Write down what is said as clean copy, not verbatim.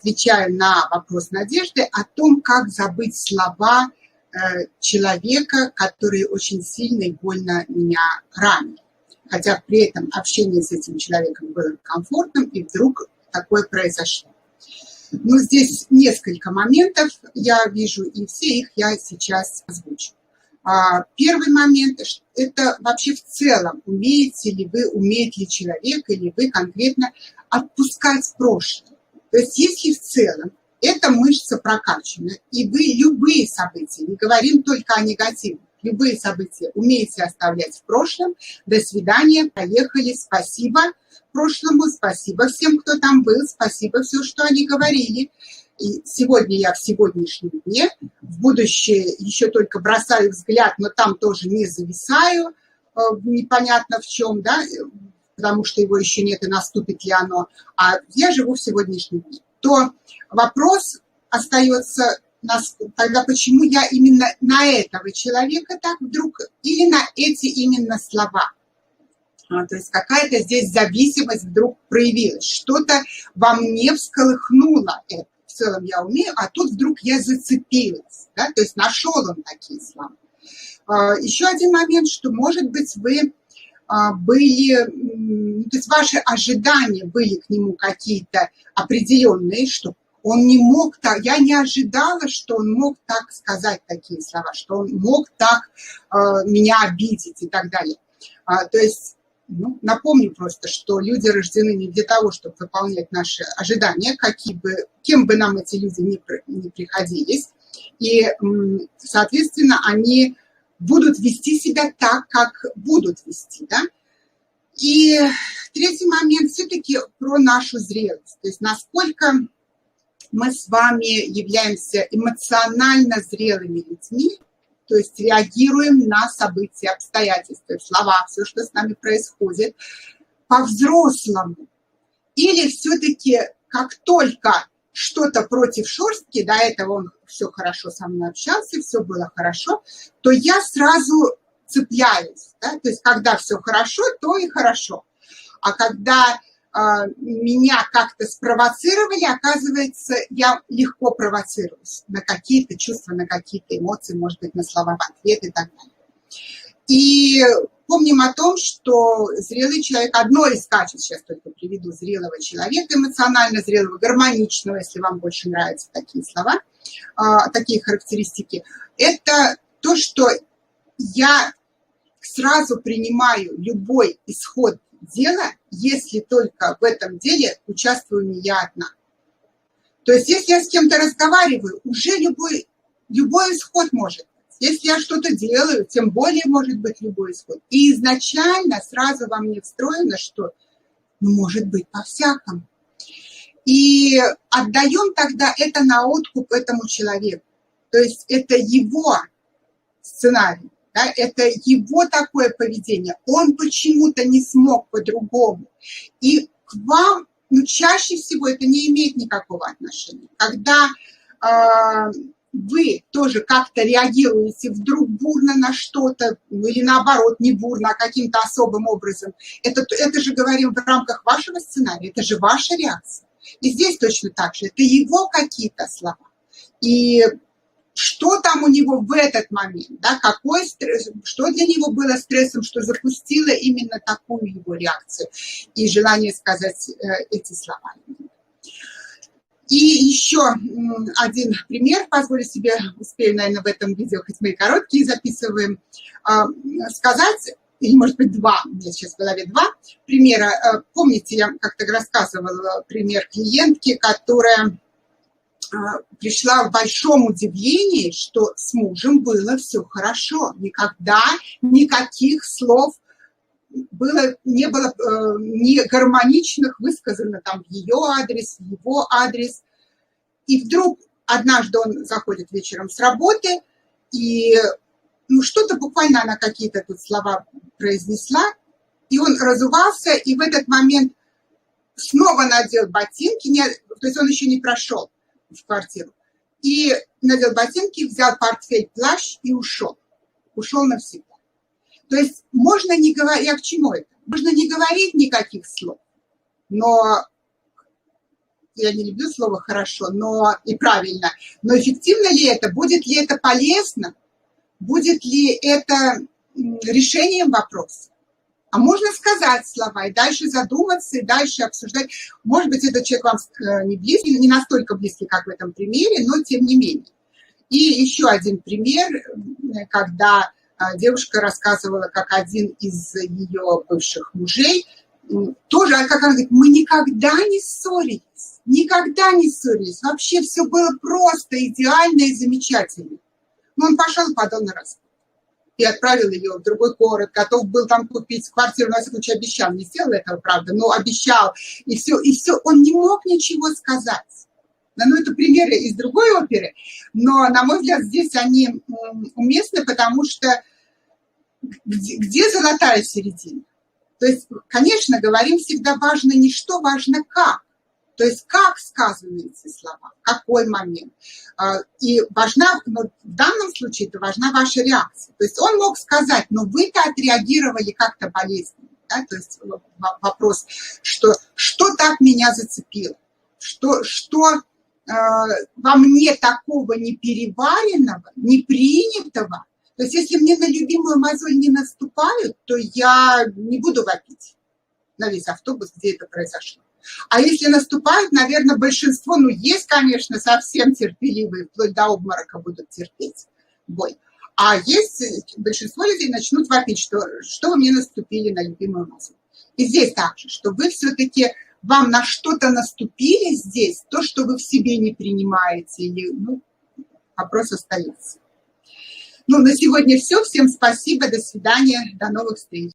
отвечаю на вопрос Надежды о том, как забыть слова человека, который очень сильно и больно меня ранил. Хотя при этом общение с этим человеком было комфортным, и вдруг такое произошло. Но здесь несколько моментов я вижу, и все их я сейчас озвучу. Первый момент – это вообще в целом, умеет ли человек или вы конкретно отпускать прошлое. То есть если в целом эта мышца прокачана, и вы любые события, не говорим только о негативных, любые события умеете оставлять в прошлом, до свидания, поехали, спасибо прошлому, спасибо всем, кто там был, спасибо все, что они говорили. И сегодня я в сегодняшнем дне, в будущее еще только бросаю взгляд, но там тоже не зависаю, непонятно в чем, да, потому что его еще нет и наступит ли оно, а я живу в сегодняшнем дне. То вопрос остается, тогда почему я именно на этого человека так вдруг, или на эти именно слова. То есть какая-то здесь зависимость вдруг проявилась, что-то во мне всколыхнуло это. В целом я умею, а тут вдруг я зацепилась, да? То есть нашел он такие слова. Еще один момент, что, может быть, вы были, то есть ваши ожидания были к нему какие-то определенные, что он не мог так, я не ожидала, что он мог так сказать такие слова, что он мог так меня обидеть и так далее. То есть, напомню просто, что люди рождены не для того, чтобы выполнять наши ожидания, кем бы нам эти люди ни приходились, и, соответственно, они будут вести себя так, как будут вести, да. И третий момент все-таки про нашу зрелость, то есть насколько мы с вами являемся эмоционально зрелыми людьми, то есть реагируем на события, обстоятельства, слова, все, что с нами происходит, по-взрослому. Или все-таки как только что-то против шерстки, до этого он все хорошо со мной общался, все было хорошо, то я сразу цепляюсь. Да? То есть когда все хорошо, то и хорошо. А когда меня как-то спровоцировали, оказывается, я легко провоцируюсь на какие-то чувства, на какие-то эмоции, может быть, на слова в ответ и так далее. И помним о том, что зрелый человек, одно из качеств, сейчас только приведу, зрелого человека, эмоционально зрелого, гармоничного, если вам больше нравятся такие слова, такие характеристики, это то, что я сразу принимаю любой исход дела, если только в этом деле участвую не я одна. То есть, если я с кем-то разговариваю, уже любой исход может быть. Если я что-то делаю, тем более может быть любой исход. И изначально сразу во мне встроено, что может быть по-всякому. И отдаем тогда это на откуп этому человеку. То есть это его сценарий. Да, это его такое поведение. Он почему-то не смог по-другому. И к вам, чаще всего это не имеет никакого отношения. Когда вы тоже как-то реагируете вдруг бурно на что-то, или наоборот, не бурно, а каким-то особым образом, это же говорим в рамках вашего сценария, это же ваша реакция. И здесь точно так же. Это его какие-то слова. И что там у него в этот момент, да, какой стресс, что для него было стрессом, что запустило именно такую его реакцию и желание сказать эти слова. И еще один пример, позволю себе, успею, наверное, в этом видео, хоть мы и короткие записываем, сказать, или, может быть, два, у меня сейчас в голове два примера. Помните, я как-то рассказывала пример клиентки, которая пришла в большом удивлении, что с мужем было все хорошо. Никогда никаких слов не было не гармоничных высказано там в ее адрес, в его адрес. И вдруг однажды он заходит вечером с работы, и что-то буквально она какие-то тут слова произнесла, и он разувался, и в этот момент снова надел ботинки, то есть он еще не прошел в квартиру, и надел ботинки, взял портфель, плащ и ушел. Ушел навсегда. То есть можно не говорить, я к чему это? Можно не говорить никаких слов, но я не люблю слово «хорошо», но и правильно, но эффективно ли это, будет ли это полезно, будет ли это решением вопроса. А можно сказать слова и дальше задуматься, и дальше обсуждать. Может быть, этот человек вам не близкий, не настолько близкий, как в этом примере, но тем не менее. И еще один пример, когда девушка рассказывала, как один из ее бывших мужей, тоже, как она говорит, мы никогда не ссорились, вообще все было просто идеально и замечательно. Но он пошел и подал на развод. И отправил ее в другой город, готов был там купить квартиру, на всякий случай обещал, не сделал этого, правда, но обещал, и все, он не мог ничего сказать. Ну, это примеры из другой оперы, но, на мой взгляд, здесь они уместны, потому что где золотая середина? То есть, конечно, говорим всегда важно не что, важно как. То есть, как сказаны эти слова, в какой момент. И важна, в данном случае, это важна ваша реакция. То есть, он мог сказать, но вы-то отреагировали как-то болезненно. Да? То есть, вопрос, что так меня зацепило? Что во мне такого непереваренного, непринятого? То есть, если мне на любимую мозоль не наступают, то я не буду вопить на весь автобус, где это произошло. А если наступают, наверное, большинство, есть, конечно, совсем терпеливые, вплоть до обморока будут терпеть бой. А есть большинство людей начнут вопить, что вы мне наступили на любимую мозоль. И здесь также, что вы все-таки, вам на что-то наступили здесь, то, что вы в себе не принимаете, или, вопрос остается. На сегодня все. Всем спасибо, до свидания, до новых встреч.